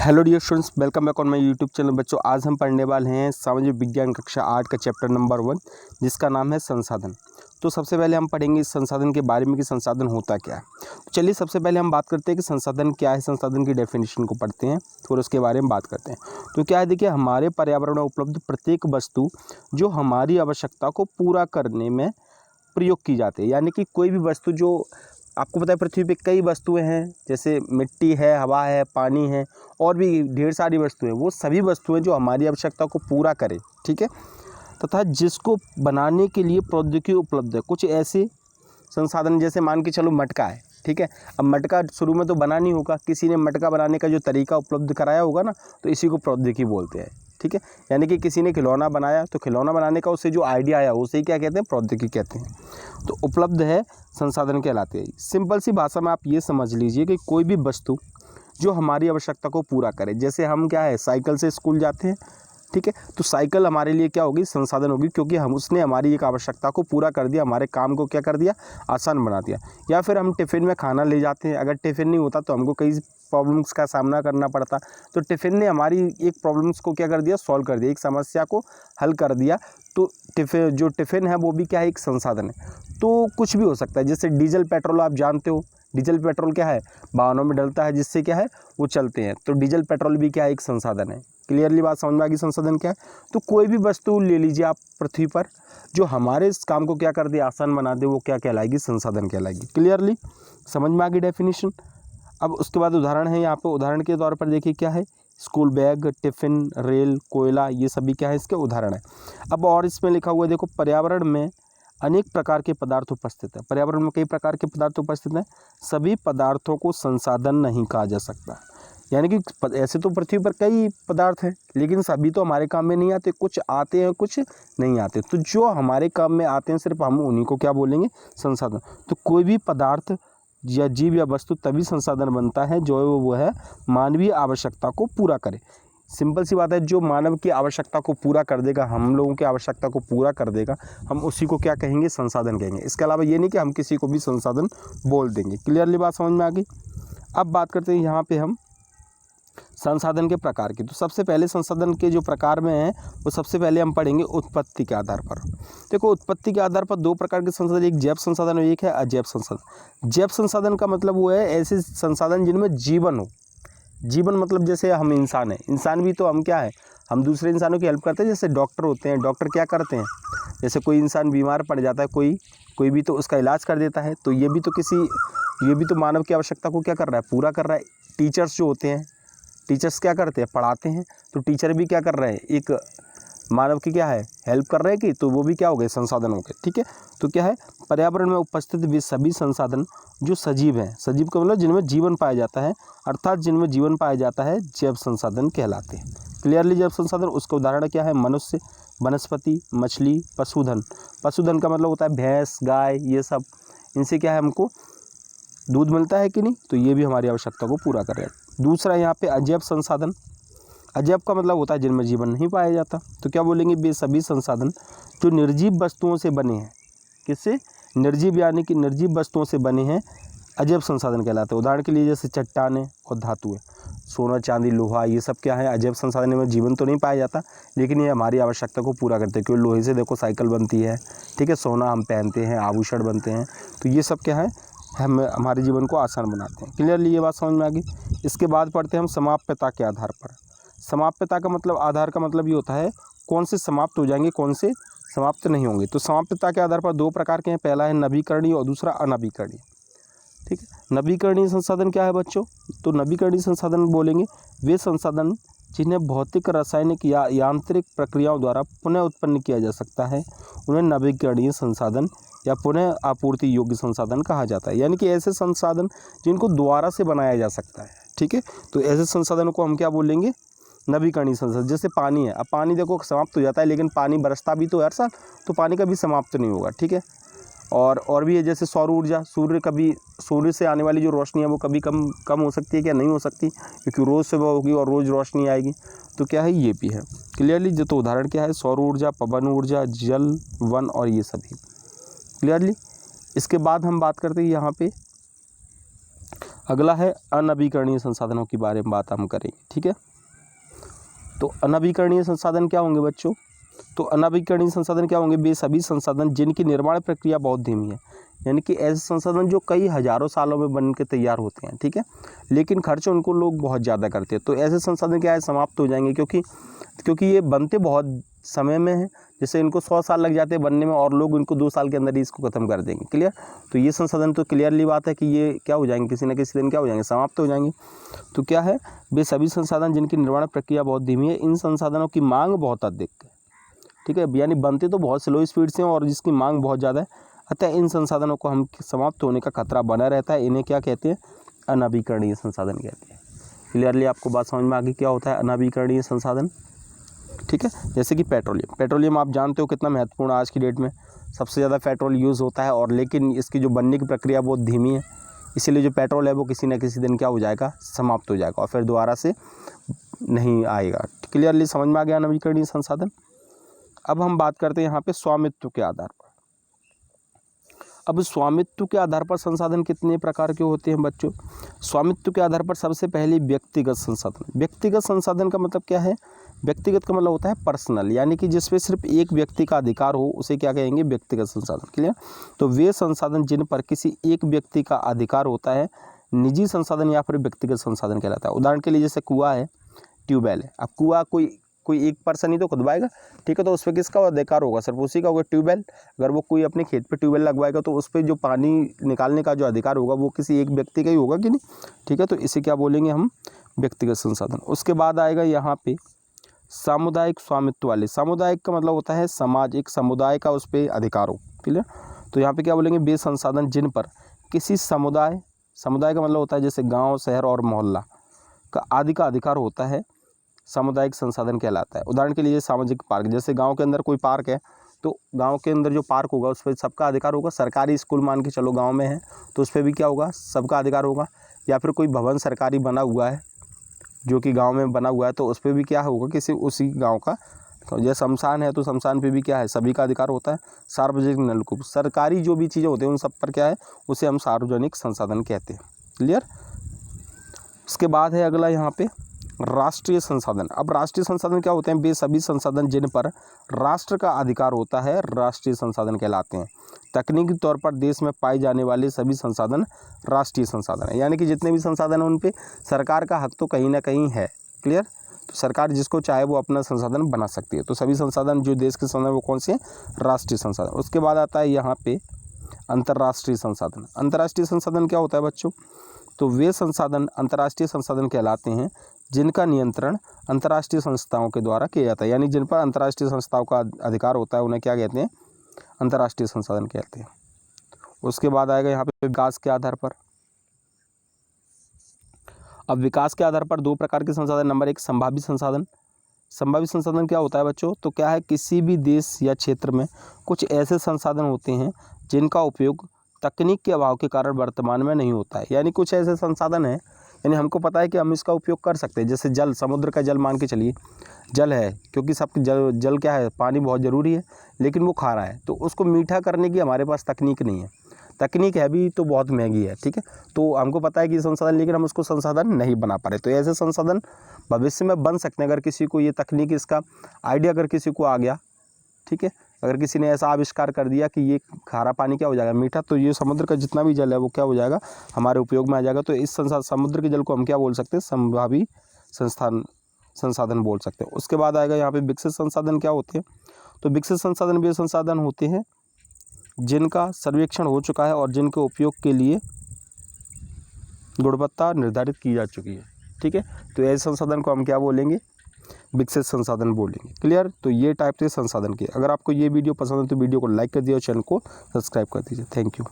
Hello dear students, welcome back on my YouTube channel. बच्चों, आज हम पढ़ने वाले हैं सामाजिक विज्ञान कक्षा 8 का चैप्टर नंबर 1, जिसका नाम है संसाधन। तो सबसे पहले हम पढ़ेंगे इस संसाधन के बारे में कि संसाधन होता क्या है। तो चलिए सबसे पहले हम बात करते हैं कि संसाधन क्या है। संसाधन की डेफिनेशन को पढ़ते हैं, फिर उसके बारे में बात करते हैं। तो क्या है, देखिए, हमारे पर्यावरण में उपलब्ध प्रत्येक वस्तु जो हमारी आवश्यकता को पूरा करने में प्रयोग की जाती है। यानी कि कोई भी वस्तु, जो आपको पता है पृथ्वी पे कई वस्तुएं हैं, जैसे मिट्टी है, हवा है, पानी है और भी ढेर सारी वस्तुएं, वो सभी वस्तुएं जो हमारी आवश्यकता को पूरा करें, ठीक है, तथा जिसको बनाने के लिए प्रौद्योगिकी उपलब्ध है। कुछ ऐसे संसाधन, जैसे मान के चलो मटका है, ठीक है। अब मटका शुरू में तो बना नहीं होगा, किसी ने मटका बनाने का जो तरीका उपलब्ध कराया होगा ना, तो इसी को प्रौद्योगिकी बोलते हैं, ठीक है। यानी कि किसी ने खिलौना बनाया, तो खिलौना बनाने का उससे जो आइडिया आया उसे क्या कहते हैं, प्रौद्योगिकी कहते हैं। तो उपलब्ध है संसाधन कहलाते हैं। सिंपल सी भाषा में आप ये समझ लीजिए कि कोई भी वस्तु जो हमारी आवश्यकता को पूरा करे। जैसे हम क्या है, साइकिल से स्कूल जाते हैं, ठीक है, तो साइकिल हमारे लिए क्या होगी, संसाधन होगी, क्योंकि हम उसने हमारी एक आवश्यकता को पूरा कर दिया, हमारे काम को क्या कर दिया, आसान बना दिया। या फिर हम टिफ़िन में खाना ले जाते हैं, अगर टिफ़िन नहीं होता तो हमको कई प्रॉब्लम्स का सामना करना पड़ता, तो टिफ़िन ने हमारी एक प्रॉब्लम्स को क्या कर दिया, सॉल्व कर दिया, एक समस्या को हल कर दिया। तो टिफ़िन है वो भी क्या है, एक संसाधन है। तो कुछ भी हो सकता है, जैसे डीजल पेट्रोल आप जानते हो, डीजल पेट्रोल क्या है, वाहनों में डलता है, जिससे क्या है वो चलते हैं। तो डीजल पेट्रोल भी क्या है, एक संसाधन है। क्लियरली बात समझ में आ गई, संसाधन क्या है। तो कोई भी वस्तु ले लीजिए आप पृथ्वी पर, जो हमारे इस काम को क्या कर दे, आसान बना दे, वो क्या कहलाएगी, संसाधन कहलाएगी। क्लियरली समझ में आ गई डेफिनेशन। अब उसके बाद उदाहरण है यहाँ पे। उदाहरण के तौर पर देखिए क्या है, स्कूल बैग, टिफ़िन, रेल, कोयला, ये सभी क्या है, इसके उदाहरण है। अब और इसमें लिखा हुआ है, देखो, पर्यावरण में अनेक प्रकार के पदार्थ उपस्थित है। पर्यावरण में कई प्रकार के पदार्थ उपस्थित हैं। सभी पदार्थों को संसाधन नहीं कहा जा सकता। यानी कि ऐसे तो पृथ्वी पर कई पदार्थ हैं, लेकिन सभी तो हमारे काम में नहीं आते, कुछ आते हैं, कुछ नहीं आते। तो जो हमारे काम में आते हैं, सिर्फ हम उन्हीं को क्या बोलेंगे, संसाधन। तो कोई भी पदार्थ या जीव या वस्तु तभी संसाधन बनता है जो वो है मानवीय आवश्यकता को पूरा करे। सिंपल सी बात है, जो मानव की आवश्यकता को पूरा कर देगा, हम लोगों की आवश्यकता को पूरा कर देगा, हम उसी को क्या कहेंगे, संसाधन कहेंगे। इसके अलावा ये नहीं कि हम किसी को भी संसाधन बोल देंगे। क्लियरली बात समझ में आ गई। अब बात करते हैं यहाँ पे हम संसाधन के प्रकार की। तो सबसे पहले संसाधन के जो प्रकार में है, वो सबसे पहले हम पढ़ेंगे उत्पत्ति के आधार पर। देखो, उत्पत्ति के आधार पर दो प्रकार के संसाधन, एक जैव संसाधन और एक है अजैव संसाधन। जैव संसाधन का मतलब वो है ऐसे संसाधन जिनमें जीवन हो। जीवन मतलब जैसे हम इंसान हैं, इंसान भी तो हम क्या है, हम दूसरे इंसानों की हेल्प करते हैं। जैसे डॉक्टर होते हैं, डॉक्टर क्या करते हैं, जैसे कोई इंसान बीमार पड़ जाता है, कोई भी तो उसका इलाज कर देता है। तो ये भी तो मानव की आवश्यकता को क्या कर रहा है, पूरा कर रहा है। टीचर्स जो होते हैं, टीचर्स क्या करते हैं, पढ़ाते हैं। तो टीचर भी क्या कर रहे हैं, एक मानव की क्या है, हेल्प कर रहे हैं कि, तो वो भी क्या हो गए, संसाधन हो गए, ठीक है। तो क्या है, पर्यावरण में उपस्थित वे सभी संसाधन जो सजीव हैं, सजीव का मतलब जिनमें जीवन पाया जाता है, अर्थात जिनमें जीवन पाया जाता है, जैव संसाधन कहलाते हैं। क्लियरली जैव संसाधन, उसका उदाहरण क्या है, मनुष्य, वनस्पति, मछली, पशुधन। पशुधन का मतलब होता है भैंस, गाय, ये सब। इनसे क्या है, हमको दूध मिलता है कि नहीं, तो ये भी हमारी आवश्यकता को पूरा कर रहे हैं। दूसरा यहाँ पे अजैव संसाधन। अजैव का मतलब होता है जिनमें जीवन नहीं पाया जाता। तो क्या बोलेंगे, वे सभी संसाधन जो निर्जीव वस्तुओं से बने हैं। किससे, निर्जीव, यानी कि निर्जीव वस्तुओं से बने हैं, अजैव संसाधन कहलाते हैं। उदाहरण के लिए जैसे चट्टानें और धातुएं, सोना, चांदी, लोहा, ये सब क्या है, अजैव संसाधन में जीवन तो नहीं पाया जाता, लेकिन ये हमारी आवश्यकता को पूरा करते हैं। क्योंकि लोहे से देखो साइकिल बनती है, ठीक है, सोना हम पहनते हैं, आभूषण बनते हैं। तो ये सब क्या है, हम हमारे जीवन को आसान बनाते हैं। क्लियरली ये बात समझ में आ गई। इसके बाद पढ़ते हैं हम समाप्यता के आधार पर। समाप्यता का मतलब, आधार का मतलब ये होता है कौन से समाप्त हो जाएंगे, कौन से समाप्त नहीं होंगे। तो समाप्यता के आधार पर दो प्रकार के हैं, पहला है नवीकरणीय और दूसरा अनवीकरणीय, ठीक है। नवीकरणीय संसाधन क्या है बच्चों, तो नवीकरणीय संसाधन बोलेंगे वे संसाधन जिन्हें भौतिक, रासायनिक या यांत्रिक प्रक्रियाओं द्वारा पुनः उत्पन्न किया जा सकता है, उन्हें नवीकरणीय संसाधन या पुनः आपूर्ति योग्य संसाधन कहा जाता है। यानी कि ऐसे संसाधन जिनको दोबारा से बनाया जा सकता है, ठीक है। तो ऐसे संसाधनों को हम क्या बोलेंगे, नवीकरणीय संसाधन। जैसे पानी है, अब पानी देखो समाप्त हो जाता है, लेकिन पानी बरसता भी तो हर साल, तो पानी कभी समाप्त नहीं होगा, ठीक है। और भी है, जैसे सौर ऊर्जा, सूर्य से आने वाली जो रोशनी है वो कभी कम हो सकती है, क्या नहीं हो सकती, क्योंकि रोज़ सुबह होगी और रोज़ रोशनी आएगी। तो क्या है, ये भी है। क्लियरली जो, तो उदाहरण क्या है, सौर ऊर्जा, पवन ऊर्जा, जल, वन और ये सभी। क्लियरली इसके बाद हम बात करते हैं यहाँ पे अगला है अनवीकरणीय संसाधनों के बारे में बात हम करेंगे, ठीक है। तो अनवीकरणीय संसाधन क्या होंगे बच्चों? तो अनवीकरणीय संसाधन क्या होंगे? वे सभी संसाधन जिनकी निर्माण प्रक्रिया बहुत धीमी है, यानी कि ऐसे संसाधन जो कई हजारों सालों में बन के तैयार होते हैं, ठीक है, लेकिन खर्च उनको लोग बहुत ज़्यादा करते हैं। तो ऐसे संसाधन क्या है, समाप्त हो जाएंगे, क्योंकि ये बनते बहुत समय में हैं। जैसे इनको 100 साल लग जाते हैं बनने में और लोग इनको 2 साल के अंदर ही इसको ख़त्म कर देंगे। क्लियर? तो ये संसाधन तो क्लियरली बात है कि ये क्या हो जाएंगे, किसी न किसी दिन क्या हो जाएंगे, समाप्त हो जाएंगे। तो क्या है, वे सभी संसाधन जिनकी निर्माण प्रक्रिया बहुत धीमी है, इन संसाधनों की मांग बहुत अधिक है, ठीक है, यानी बनते तो बहुत स्लो स्पीड से हैं और जिसकी मांग बहुत ज़्यादा है, अतः इन संसाधनों को हम समाप्त होने का खतरा बना रहता है। इन्हें क्या कहते हैं? अनवीकरणीय संसाधन कहते हैं। क्लियरली आपको बात समझ में आ गई क्या होता है अनवीकरणीय संसाधन, ठीक है। जैसे कि पेट्रोलियम आप जानते हो कितना महत्वपूर्ण आज की डेट में, सबसे ज़्यादा पेट्रोल यूज़ होता है और लेकिन इसकी जो बनने की प्रक्रिया बहुत धीमी है, इसीलिए जो पेट्रोल है वो किसी न किसी दिन क्या हो जाएगा, समाप्त हो जाएगा और फिर दोबारा से नहीं आएगा। क्लियरली समझ में आ गया नवीकरणीय संसाधन। अब हम बात करते हैं यहाँ पे स्वामित्व के आधार पर। अब स्वामित्व के आधार पर संसाधन कितने प्रकार के होते हैं बच्चों? स्वामित्व के आधार पर सबसे पहले व्यक्तिगत संसाधन। व्यक्तिगत संसाधन का मतलब क्या है? व्यक्तिगत का मतलब होता है पर्सनल, यानी कि जिस पे सिर्फ एक व्यक्ति का अधिकार हो उसे क्या कहेंगे? व्यक्तिगत संसाधन। क्लियर? तो वे संसाधन जिन पर किसी एक व्यक्ति का अधिकार होता है निजी संसाधन या फिर व्यक्तिगत संसाधन कहलाता है। उदाहरण के लिए जैसे कुआं है, ट्यूबवेल है। अब कुआं कोई एक पर्सन ही तो खुदवाएगा, ठीक है, तो उस पर किसका अधिकार होगा? सिर्फ उसी का होगा। ट्यूबवेल अगर वो कोई अपने खेत पे ट्यूबवेल लगवाएगा तो उस पर जो पानी निकालने का जो अधिकार होगा वो किसी एक व्यक्ति का ही होगा कि नहीं, ठीक है। तो इसे क्या बोलेंगे हम? व्यक्तिगत संसाधन। उसके बाद आएगा यहाँ पे सामुदायिक स्वामित्व वाले। सामुदायिक का मतलब होता है समाज, एक समुदाय का उस पर अधिकार हो। क्लियर? तो यहाँ पे क्या बोलेंगे? वे संसाधन जिन पर किसी समुदाय का मतलब होता है जैसे गाँव, शहर और मोहल्ला का आदि का अधिकार होता है, सामुदायिक संसाधन कहलाता है। उदाहरण के लिए सामाजिक पार्क, जैसे गांव के अंदर कोई पार्क है तो गांव के अंदर जो पार्क होगा उस पर सबका अधिकार होगा। सरकारी स्कूल मान के चलो गांव में है तो उस पर भी क्या होगा? सबका अधिकार होगा। या फिर कोई भवन सरकारी बना हुआ है जो कि गांव में बना हुआ है तो उस पर भी क्या होगा? किसी उसी गाँव का। तो जैसे शमशान है तो शमशान पे भी क्या है? सभी का अधिकार होता है। सार्वजनिक नलकूप, सरकारी जो भी चीज़ें होती हैं उन सब पर क्या है? उसे हम सार्वजनिक संसाधन कहते हैं। क्लियर? उसके बाद है अगला यहाँ पे राष्ट्रीय संसाधन। अब राष्ट्रीय संसाधन क्या होते हैं? वे सभी संसाधन जिन पर राष्ट्र का अधिकार होता है राष्ट्रीय संसाधन कहलाते हैं। तकनीकी तौर पर देश में पाए जाने वाले सभी संसाधन राष्ट्रीय संसाधन है, यानी कि जितने भी संसाधन हैं उन पे सरकार का हक तो कहीं ना कहीं है। क्लियर? तो सरकार जिसको चाहे वो अपना संसाधन बना सकती है। तो सभी संसाधन जो देश के संसाधन वो कौन से? राष्ट्रीय संसाधन। उसके बाद आता है यहाँ पे अंतर्राष्ट्रीय संसाधन। अंतर्राष्ट्रीय संसाधन क्या होता है बच्चों? तो वे संसाधन अंतर्राष्ट्रीय संसाधन कहलाते हैं जिनका नियंत्रण अंतर्राष्ट्रीय संस्थाओं के द्वारा किया जाता है, यानी जिन पर अंतर्राष्ट्रीय संस्थाओं का अधिकार होता है उन्हें क्या कहते हैं? अंतर्राष्ट्रीय संसाधन कहते हैं। उसके बाद आएगा यहाँ पे विकास के आधार पर। अब विकास के आधार पर 2 प्रकार के संसाधन। नंबर 1 संभावित संसाधन। संभावित संसाधन क्या होता है बच्चों? तो क्या है, किसी भी देश या क्षेत्र में कुछ ऐसे संसाधन होते हैं जिनका उपयोग तकनीक के अभाव के कारण वर्तमान में नहीं होता है। यानी कुछ ऐसे संसाधन हैं, यानी हमको पता है कि हम इसका उपयोग कर सकते हैं। जैसे जल, समुद्र का जल मान के चलिए, जल है क्योंकि सब जल क्या है? पानी बहुत ज़रूरी है, लेकिन वो खारा है तो उसको मीठा करने की हमारे पास तकनीक नहीं है। तकनीक है भी तो बहुत महंगी है, ठीक है। तो हमको पता है कि संसाधन, लेकिन हम उसको संसाधन नहीं बना पा रहे। तो ऐसे संसाधन भविष्य में बन सकते हैं अगर किसी को ये तकनीक, इसका आइडिया अगर किसी को आ गया, ठीक है। अगर किसी ने ऐसा आविष्कार कर दिया कि ये खारा पानी क्या हो जाएगा? मीठा, तो ये समुद्र का जितना भी जल है वो क्या हो जाएगा? हमारे उपयोग में आ जाएगा। तो इस समुद्र के जल को हम क्या बोल सकते हैं? संभावी संसाधन बोल सकते हैं। उसके बाद आएगा यहाँ पे विकसित संसाधन क्या होते हैं? तो विकसित संसाधन वे संसाधन होते हैं जिनका सर्वेक्षण हो चुका है और जिनके उपयोग के लिए गुणवत्ता निर्धारित की जा चुकी है, ठीक है। तो ऐसे संसाधन को हम क्या बोलेंगे? विकसित संसाधन बोलेंगे। क्लियर? तो ये टाइप के संसाधन के। अगर आपको ये वीडियो पसंद है तो वीडियो को लाइक कर दिए और चैनल को सब्सक्राइब कर दीजिए। Thank you.